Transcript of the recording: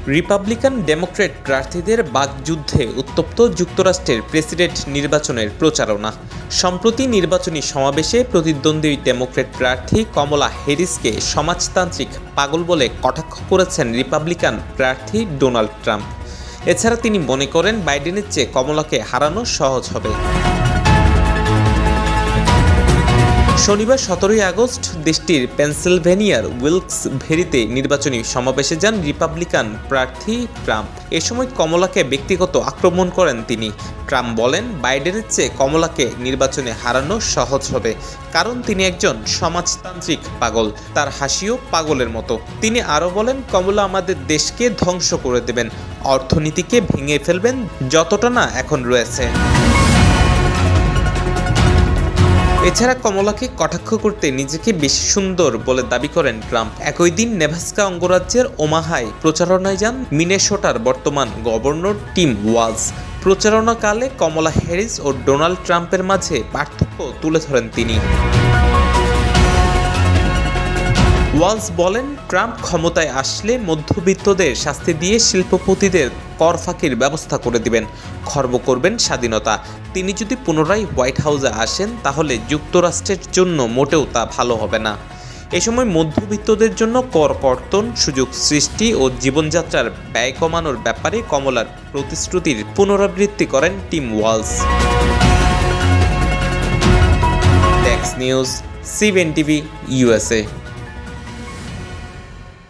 Republican Democrat প্রার্থীদের বাকযুদ্ধে উত্তপ্ত যুক্তরাষ্ট্রের প্রেসিডেন্ট নির্বাচনের প্রচারণা। সম্প্রতি নির্বাচনী সমাবেশে প্রতিদ্বন্দ্বী ডেমোক্র্যাট প্রার্থী কমলা হ্যারিসকে সমাজতান্ত্রিক পাগল বলে কটাক্ষ করেছেন রিপাবলিকান প্রার্থী ডোনাল্ড ট্রাম্প। এছাড়া তিনি মনে করেন বাইডেনের চেয়ে কমলাকে হারানো সহজ হবে। শনিবার 17 আগস্ট দেশটির পেনসিলভেনিয়ার উইলকস-ভেরিতে নির্বাচনী সমাবেশে যান রিপাবলিকান প্রার্থী ট্রাম্প। এ সময় কমলাকে ব্যক্তিগত আক্রমণ করেন তিনি। ট্রাম্প বলেন, বাইডেনের চেয়ে কমলাকে নির্বাচনে হারানো সহজ হবে, কারণ তিনি একজন সমাজতান্ত্রিক পাগল। তার হাসিও পাগলের মতো। তিনি আরও বলেন, কমলা আমাদের দেশকে ধ্বংস করে দেবেন, অর্থনীতিকে ভেঙে ফেলবেন যতটা না এখন রয়েছে। এছাড়া কমলাকে কটাক্ষ করতে নিজেকে বেশি সুন্দর বলে দাবি করেন ট্রাম্প। একই দিন নেভাস্কা অঙ্গরাজ্যের ওমাহায় প্রচারণায় যান মিনেসোটার বর্তমান গভর্নর টিম ওয়ালজ। প্রচারণাকালে কমলা হ্যারিস ও ডোনাল্ড ট্রাম্পের মাঝে পার্থক্য তুলে ধরেন তিনি। ওয়ালজ বলেন, ট্রাম্প ক্ষমতায় আসলে মধ্যবিত্তদের শাস্তি দিয়ে শিল্পপতিদের কর ফাঁকির ব্যবস্থা করে দিবেন, খর্ব করবেন স্বাধীনতা। তিনি যদি পুনরায় হোয়াইট হাউসে আসেন তাহলে যুক্তরাষ্ট্রের জন্য মোটেও তা ভালো হবে না। এ সময় মধ্যবিত্তদের জন্য কর কর্তন, সুযোগ সৃষ্টি ও জীবনযাত্রার ব্যয় কমানোর ব্যাপারে কমলার প্রতিশ্রুতির পুনরাবৃত্তি করেন team Waltz. Desk news, CBN TV, USA।